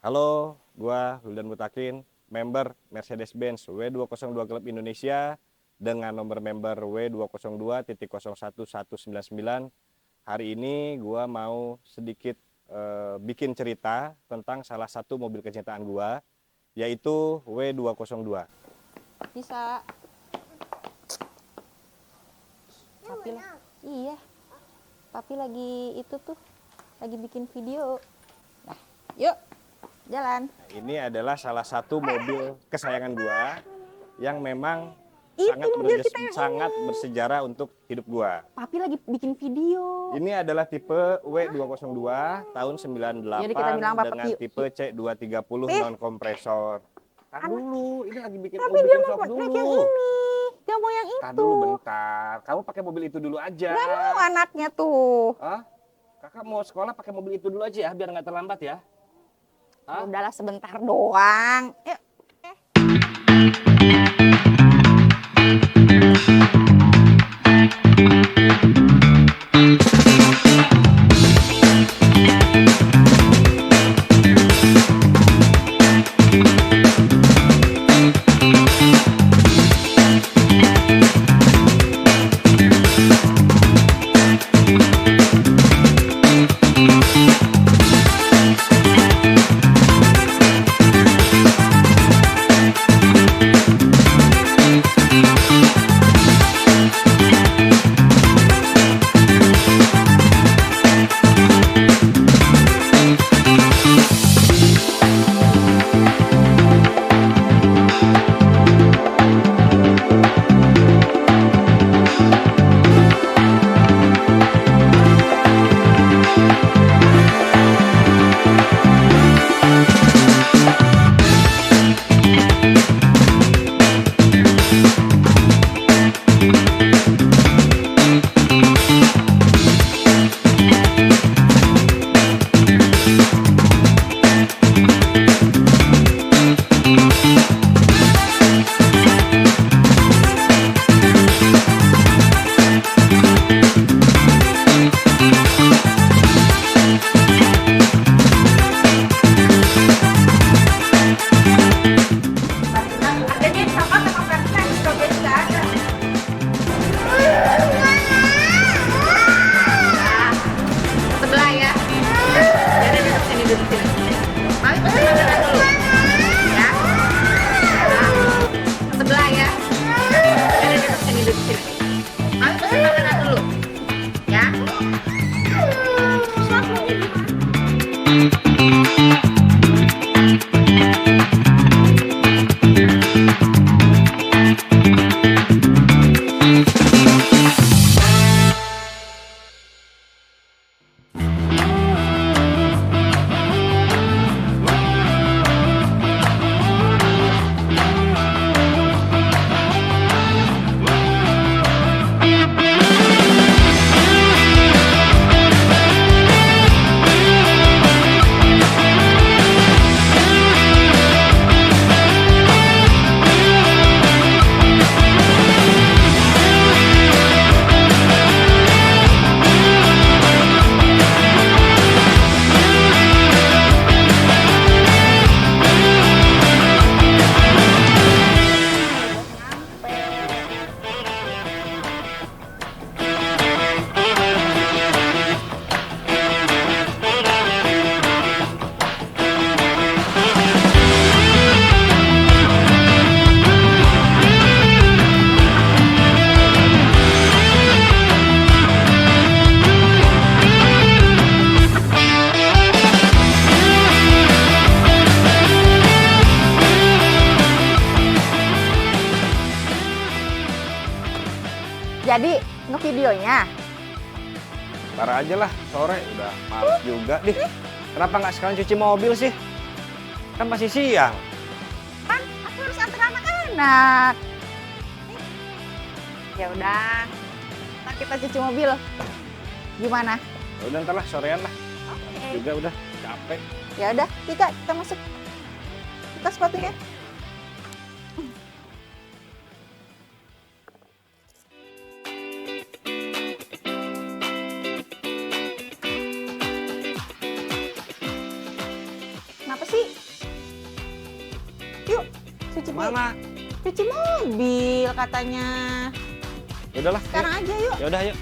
Halo, gua Wildan Mutakin, member Mercedes-Benz W202 Club Indonesia dengan nomor member W202.01199. Hari ini gua mau sedikit bikin cerita tentang salah satu mobil kecintaan gua, yaitu W202. Bisa. Iya. Papi lagi itu tuh, lagi bikin video. Nah, yuk. Jalan. Nah, ini adalah salah satu mobil kesayangan gua yang memang Itu sangat, mobil kita yang sangat ini. bersejarah untuk hidup gua. Papi lagi bikin video. Ini adalah tipe W202 tahun 98 Jadi kita bilang Papa dengan yuk. tipe C230 non kompresor. Tar dulu, ini lagi bikin Tapi mobil dia mau shop naik yang dulu. ini. Dia mau yang Tar itu. dulu bentar. Kamu pakai mobil itu dulu aja. Gak mau anaknya tuh. Hah? Kakak mau sekolah pakai mobil itu dulu aja ya, biar nggak terlambat ya. Hah? Udahlah sebentar doang. Yuk. Sebelah ya. Jadi duduk sini, duduk sini. Mami pesen makanan dulu. Ya. Sebelah ya. Jadi duduk sini, duduk sini. Mami pesen makanan dulu. Ya. Jadi ngevideonya. Ntar aja lah, sore udah malam juga nih. Kenapa nggak sekalian cuci mobil sih? Kan masih siang. Kan aku harus antar anak-anak. Ya udah. Ntar kita cuci mobil. Gimana? Ya udah ntar lah, sorean lah. Oke. Juga udah capek. Ya udah, Tika, kita masuk. Buka sepatunya. sih? Yuk, cuci Mana? cuci mobil katanya. Ya udahlah. Sekarang aja yuk. Ya udah, yuk.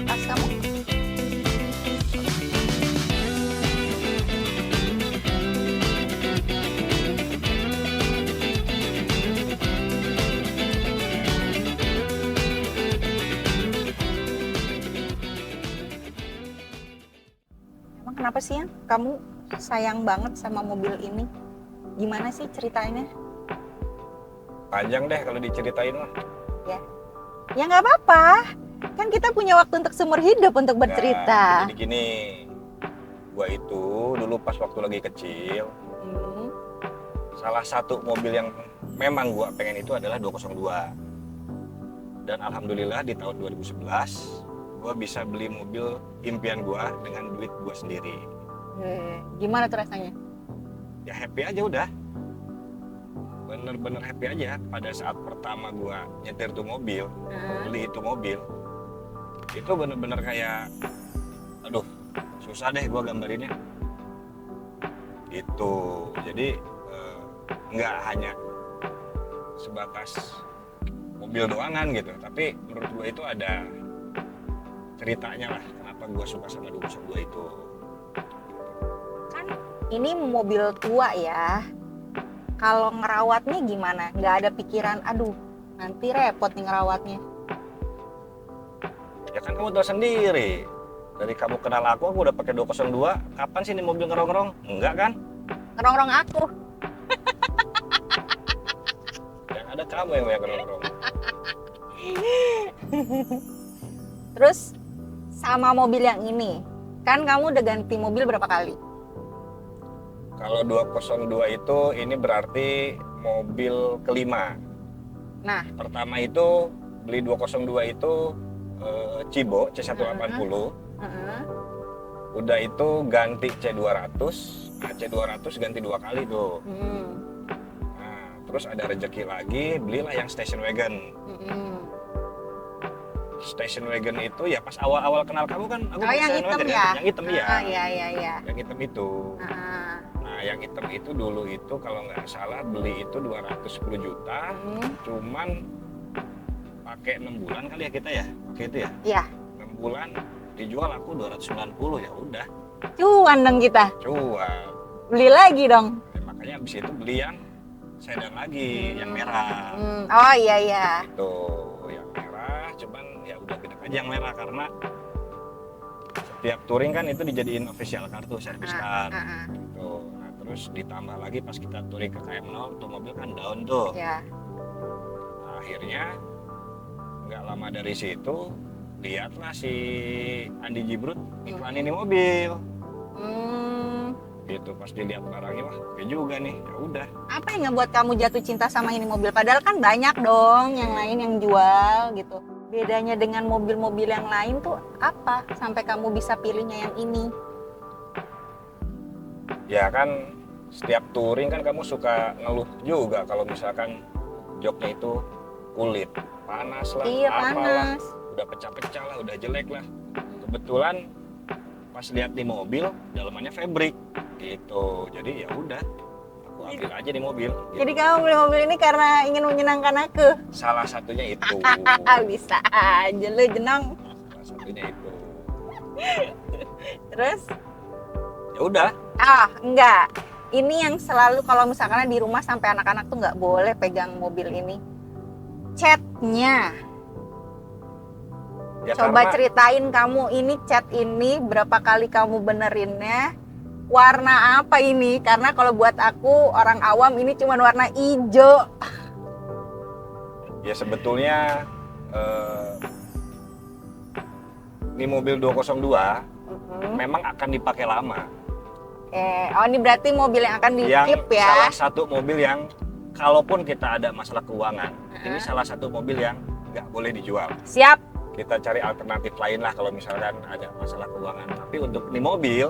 Tas kamu. Emang kenapa sih, Yang? Kamu sayang banget sama mobil ini? Gimana sih ceritanya? Panjang deh kalau diceritain mah. Ya nggak apa-apa. Kan kita punya waktu untuk seumur hidup untuk bercerita. Jadi gini, gua itu dulu pas waktu lagi kecil, Hmm. salah satu mobil yang memang gua pengen itu adalah 202. Dan alhamdulillah di tahun 2011 gua bisa beli mobil impian gua dengan duit gua sendiri. Gimana tuh rasanya? Ya happy aja udah. Bener-bener happy aja pada saat pertama gua nyetir tuh mobil, beli itu mobil. Itu bener-bener kayak, aduh, susah deh gua gambarinnya. Itu jadi nggak hanya sebatas mobil doangan gitu, tapi menurut gua itu ada ceritanya lah kenapa gua suka sama 202 itu. Kan ini mobil tua ya. Kalau ngerawatnya gimana? Nggak ada pikiran, aduh nanti repot nih ngerawatnya. Ya kan kamu tahu sendiri, dari kamu kenal aku udah pakai 202. Kapan sih ini mobil ngerong-ngerong? Enggak kan? Ngerong-ngerong aku. Yang ada kamu yang ngerong-ngerong. Terus sama mobil yang ini, kan kamu udah ganti mobil berapa kali? Kalau 202 itu ini berarti mobil kelima. Nah, Pertama itu beli 202 itu Cibo C180. heeh. Udah itu ganti C200. Nah, C200 ganti 2 kali tuh. Nah, terus ada rezeki lagi, belilah yang station wagon. Station wagon itu ya pas awal-awal kenal kamu kan aku Oh, pakai yang station hitam wagon ya? Yang hitam ya. Iya. Yang hitam itu. Heeh. Nah, yang hitam itu dulu itu kalau nggak salah beli itu 210 juta. Cuman pakai 6 bulan kali ya kita ya. Pakai itu ya. Iya. 6 bulan dijual aku 290, ya udah. Cuan dong kita. Cuan. Beli lagi dong. Ya, makanya abis itu beli yang sedan lagi, yang merah. Oh iya. Itu yang merah, cuman ya udah gede aja yang merah karena setiap touring kan itu dijadiin official car tuh, servis car. Gitu. Nah, terus ditambah lagi pas kita touring ke KM0 tuh mobil kan down tuh. Ya. Nah, akhirnya nggak lama dari situ lihatlah si Andi Jibrut iklan ini mobil. Gitu pas dilihat barangnya, wah oke juga nih, ya udah. Apa yang ngebuat kamu jatuh cinta sama ini mobil? Padahal kan banyak dong yang lain yang jual gitu. Bedanya dengan mobil-mobil yang lain tuh apa sampai kamu bisa pilihnya yang ini? Ya kan setiap touring kan kamu suka ngeluh juga kalau misalkan joknya itu kulit panas lah, Iya, apalah, panas. udah pecah-pecah lah, udah jelek lah. Kebetulan pas lihat di mobil dalamannya fabric gitu, jadi ya udah aku ambil aja di mobil gitu. Jadi kamu beli mobil ini karena ingin menyenangkan aku? Salah satunya itu. Bisa aja lu jenong. Salah satunya itu. Terus? Ya udah. Enggak. Ini yang selalu kalau misalkan di rumah sampai anak-anak tuh nggak boleh pegang mobil ini. Catnya. Ya Coba karena ceritain kamu ini cat ini berapa kali kamu benerinnya? Warna apa ini? Karena kalau buat aku orang awam ini cuma warna hijau. ya sebetulnya ini mobil 202 memang akan dipakai lama. Ini berarti mobil yang akan di-keep ya? Salah satu mobil yang kalaupun kita ada masalah keuangan, ini salah satu mobil yang nggak boleh dijual. Siap. Kita cari alternatif lain lah kalau misalkan ada masalah keuangan. Tapi untuk ini mobil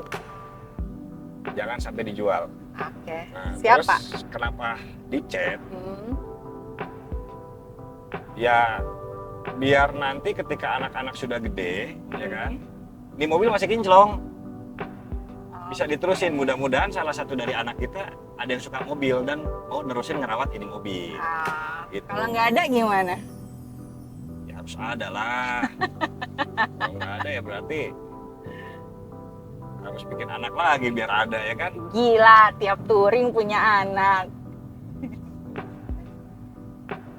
jangan sampai dijual. Oke. Nah, Siapa? terus kenapa dicet? Hmm. Ya biar nanti ketika anak-anak sudah gede, ya kan, ini mobil masih kinclong, bisa diterusin. Mudah-mudahan salah satu dari anak kita ada yang suka mobil dan mau nerusin ngerawat ini mobil. Gitu. Kalau nggak ada gimana? Ya harus ada lah. Kalau nggak ada ya berarti harus bikin anak lagi biar ada, ya kan. Gila, tiap touring punya anak.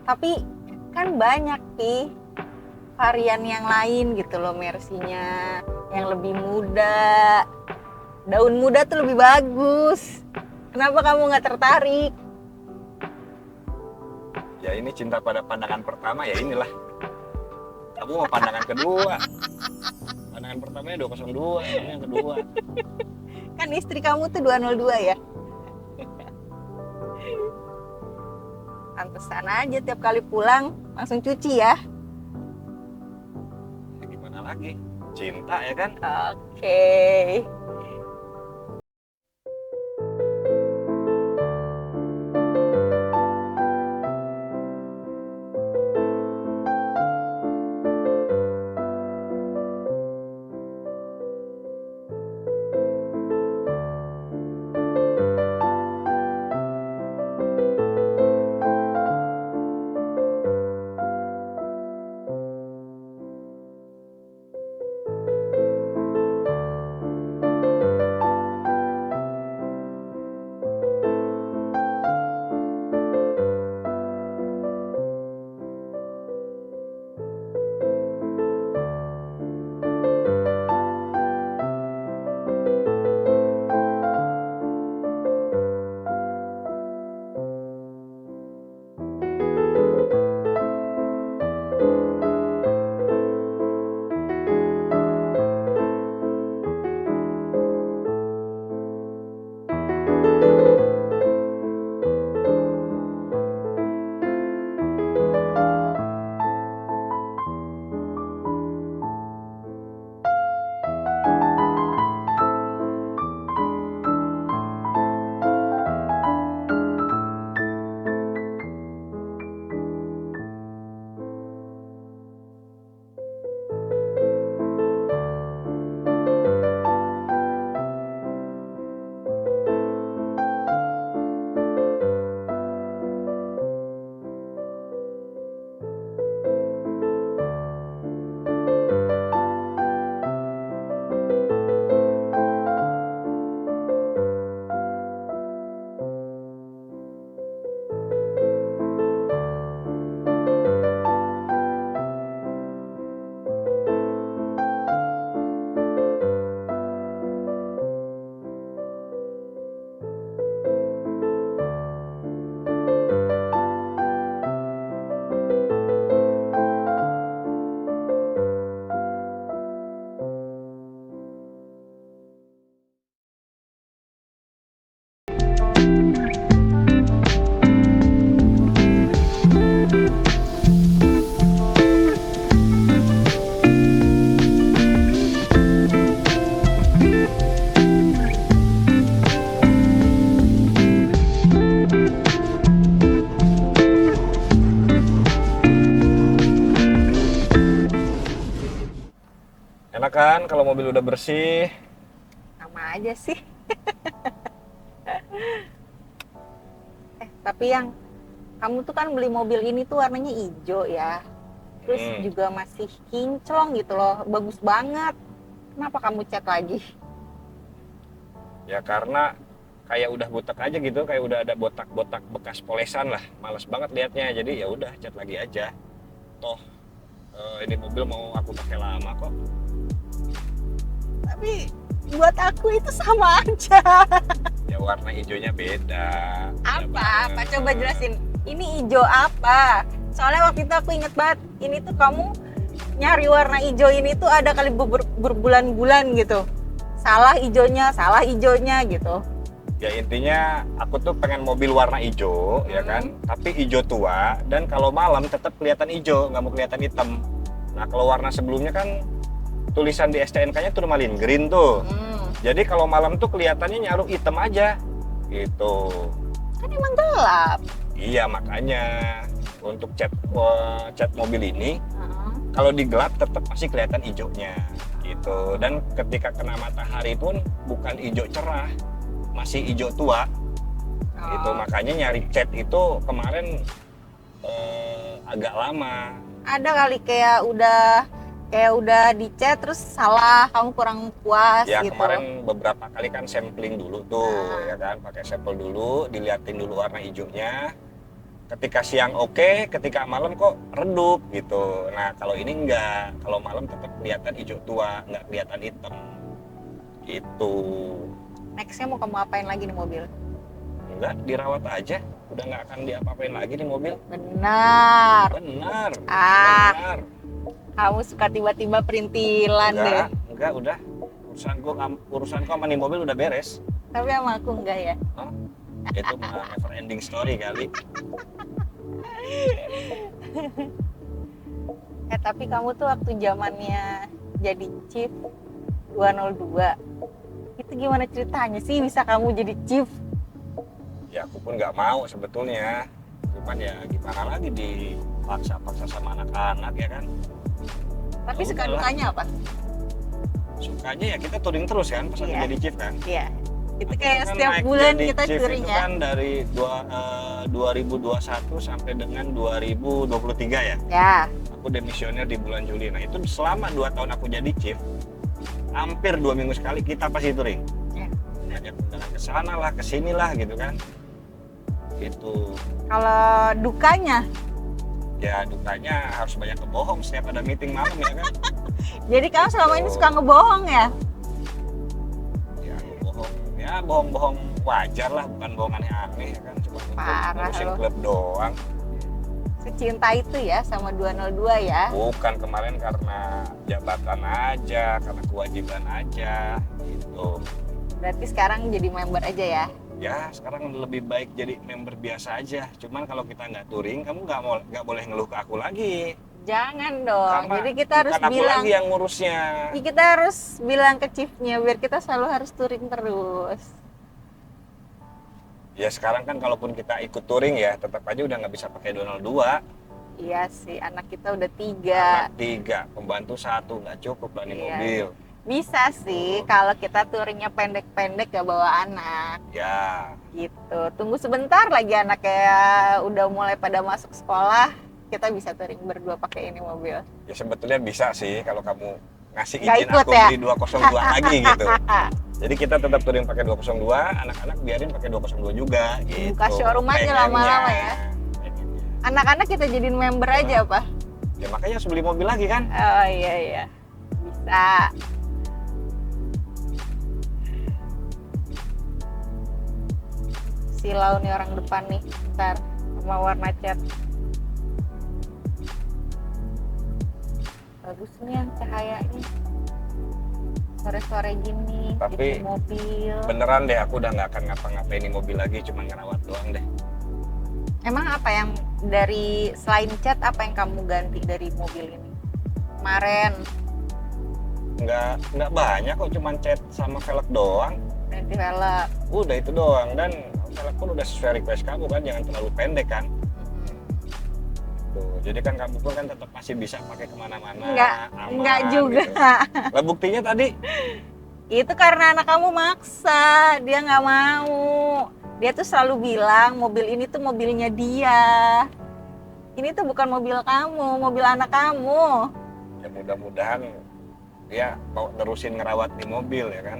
Tapi kan banyak nih varian yang lain gitu loh, Mercy-nya yang lebih muda. Daun muda tuh lebih bagus. Kenapa kamu nggak tertarik? Ya ini cinta pada pandangan pertama, ya inilah. Kamu mau pandangan kedua. Pandangan pertamanya 202, ini yang kedua. Kan istri kamu tuh 202 ya? Pantesan aja tiap kali pulang langsung cuci ya. Ya, gimana lagi? Cinta, ya kan? Oke. Enak kan kalau mobil udah bersih? Sama aja sih. Tapi yang kamu tuh kan beli mobil ini tuh warnanya hijau ya. Terus juga masih kinclong gitu loh, bagus banget. Kenapa kamu cat lagi? Ya karena kayak udah botak aja gitu, kayak udah ada botak-botak bekas polesan lah. Males banget liatnya, jadi ya udah cat lagi aja. Toh ini mobil mau aku pakai lama kok. Tapi buat aku itu sama aja. Ya warna hijaunya beda. Apa? Apa? Coba jelasin. Ini hijau apa? Soalnya waktu itu aku inget banget, ini tuh kamu nyari warna hijau ini tuh ada kali berbulan-bulan gitu. Salah hijaunya gitu. Ya intinya aku tuh pengen mobil warna hijau, ya kan? Tapi hijau tua, dan kalau malam tetap kelihatan hijau, nggak mau kelihatan hitam. Nah kalau warna sebelumnya kan tulisan di STNK-nya turmalin green tuh. Jadi kalau malam tuh kelihatannya nyaru hitam aja gitu. Kan emang gelap. Iya, makanya untuk cat mobil ini Heeh. kalau digelap tetap masih kelihatan hijaunya gitu. Dan ketika kena matahari pun bukan hijau cerah, masih hijau tua gitu. Oh. Makanya nyari cat itu kemarin agak lama. Ada kali kayak udah dicat terus salah, kamu kurang puas Ya gitu. kemarin beberapa kali kan sampling dulu tuh, Nah. ya kan, pakai sampel dulu, diliatin dulu warna hijaunya. Ketika siang oke, ketika malam kok redup gitu. Nah kalau ini enggak, kalau malam tetap kelihatan hijau tua, nggak kelihatan hitam. Itu Nextnya mau kamu apain lagi nih mobil? enggak dirawat aja, udah nggak akan diapa-apain lagi nih mobil. Benar. Benar, Ah. benar. Kamu suka tiba-tiba perintilan deh. Enggak, udah. Urusanku sama nih mobil udah beres. Tapi sama aku enggak ya. Hah? Itu mah never ending story kali. Tapi kamu tuh waktu zamannya jadi chief 202 itu gimana ceritanya sih bisa kamu jadi chief? Ya aku pun nggak mau sebetulnya. Cuman ya gimana lagi, dipaksa-paksa sama anak-anak ya kan. Tapi Ya suka udahlah. dukanya apa? Sukanya ya kita touring terus kan pas aku Iya. jadi chief kan. Iya. Itu Aku kayak kan setiap naik bulan jadi kita chief touring itu ya. kan dari 2021 sampai dengan 2023 ya. Ya. Aku demisioner di bulan Juli. Nah itu selama 2 tahun aku jadi chief, hampir 2 minggu sekali kita pasti touring. Ya. Ngajak undangan ke sana lah, ke sini lah gitu kan. Gitu. Kalau dukanya, Ya dukanya harus banyak kebohong setiap ada meeting malam ya kan. jadi kamu selama ini suka ngebohong ya? Ya bohong, ya bohong-bohong wajar lah, bukan bohongan yang aneh ya kan. Cuma untuk Parah ngurusin lo. klub doang. Secinta itu ya sama 202 ya? Bukan kemarin karena jabatan aja, karena kewajiban aja gitu. Berarti sekarang jadi member aja ya? Ya sekarang lebih baik jadi member biasa aja. Cuman kalau kita nggak touring, kamu nggak boleh ngeluh ke aku lagi. Jangan dong. Karena Jadi kita harus bukan aku bilang, lagi yang ngurusnya. ya kita harus bilang ke chiefnya biar kita selalu harus touring terus. Ya sekarang kan kalaupun kita ikut touring ya tetap aja udah nggak bisa pakai 202. Iya sih, anak kita udah 3. Anak 3, pembantu 1 nggak cukup lah nih Iya. mobil. Bisa sih kalau kita touringnya pendek-pendek gak bawa anak Ya gitu. Tunggu sebentar lagi anak kayak udah mulai pada masuk sekolah, kita bisa touring berdua pakai ini mobil. ya sebetulnya bisa sih kalau kamu ngasih Nggak izin ikut aku ya? beli 202 lagi gitu. Jadi kita tetap touring pakai 202, anak-anak biarin pakai 202 juga gitu. Buka showroom aja Pengennya. lama-lama ya. Pengennya. Anak-anak kita jadiin member aja apa? Ya makanya harus beli mobil lagi kan. Oh iya. Bisa. Silau nih orang depan nih, ntar sama warna cat. Bagus nih yang cahayanya. Sore-sore gini, Tapi di mobil. Beneran deh aku udah nggak akan ngapa-ngapain ini mobil lagi, cuma ngerawat doang deh. Emang apa yang dari selain cat apa yang kamu ganti dari mobil ini? Kemarin Nggak banyak kok, cuma cat sama velg doang. ganti velg. Udah itu doang, dan velg pun udah sesuai request kamu kan, jangan terlalu pendek kan. Tuh, jadi kan kamu pun kan tetap masih bisa pakai kemana-mana. aman, Enggak juga. gitu. Lah buktinya tadi Itu karena anak kamu maksa, dia nggak mau. Dia tuh selalu bilang mobil ini tuh mobilnya dia. Ini tuh bukan mobil kamu, mobil anak kamu. ya mudah-mudahan dia mau terusin ngerawat di mobil ya kan.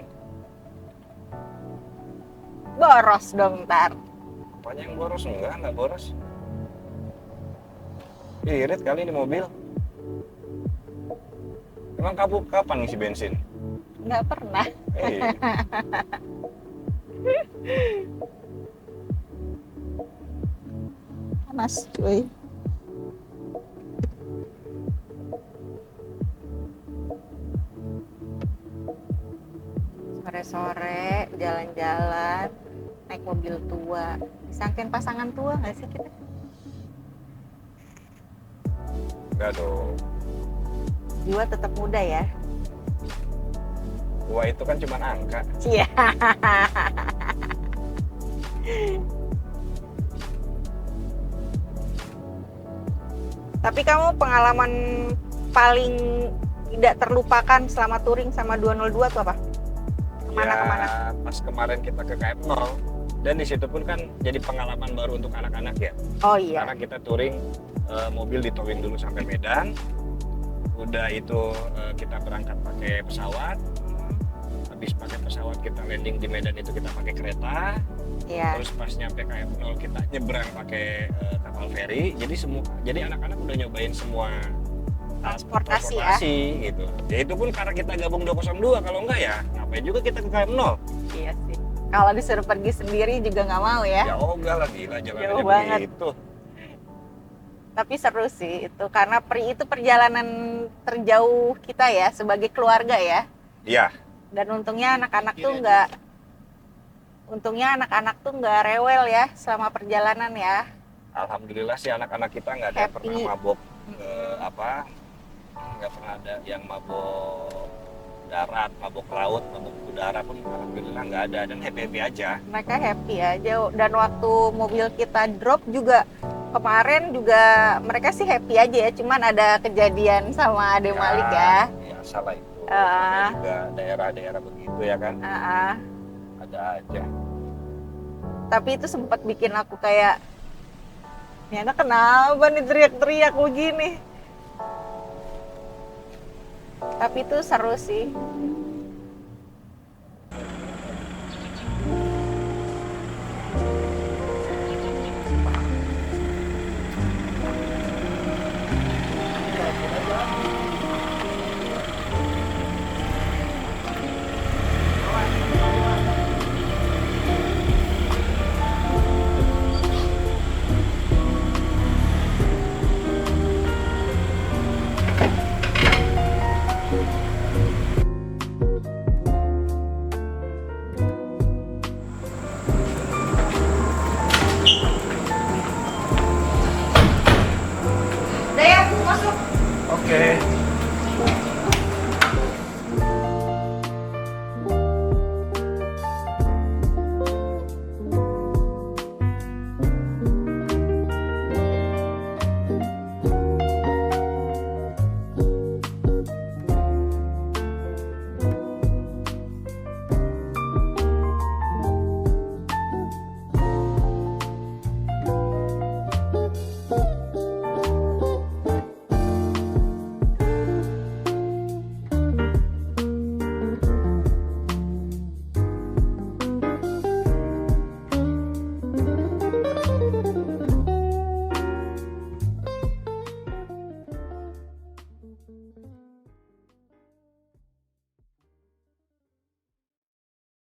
Boros dong ntar. Apanya yang boros? Nggak boros. Irit kali ini mobil. Emang kamu kapan ngisi bensin? Nggak pernah. Panas cuy. Sore-sore jalan-jalan naik mobil tua. Disangkain pasangan tua nggak sih kita? Enggak dong. Jiwa tetap muda ya. Tua itu kan cuma angka. Iya. Tapi kamu pengalaman paling tidak terlupakan selama touring sama 202 tuh apa? Kemana-kemana? Ya, pas kemarin kita ke KM0 dan di situ pun kan jadi pengalaman baru untuk anak-anak ya. Oh iya. Karena kita touring mobil di towing dulu sampai Medan. Udah itu kita berangkat pakai pesawat. Habis pakai pesawat kita landing di Medan itu kita pakai kereta. Iya. Terus pas nyampe KM0 kita nyebrang pakai kapal feri. Jadi anak-anak udah nyobain semua Transportasi gitu. Ya itu pun karena kita gabung 202, kalau enggak ya ngapain juga kita ke KM0. Iya sih. Kalau disuruh pergi sendiri juga nggak mau ya. Ya ogah lah, gila Jauh jalanannya banget. begitu. Tapi seru sih itu karena itu perjalanan terjauh kita ya sebagai keluarga ya. Iya. Dan untungnya anak-anak tuh nggak rewel ya selama perjalanan ya. Alhamdulillah sih anak-anak kita nggak ada yang Happy. pernah mabok nggak pernah ada yang mabok darat, mabok laut, mabok udara pun alhamdulillah nggak ada, dan happy aja. Mereka happy aja, dan waktu mobil kita drop juga kemarin juga mereka sih happy aja ya, cuman ada kejadian sama Ade Malik ya. Ya salah itu. Namanya juga daerah-daerah begitu ya kan. Ada aja. Tapi itu sempat bikin aku kayak, ini anak kenapa nih teriak-teriak begini. Tapi itu seru sih.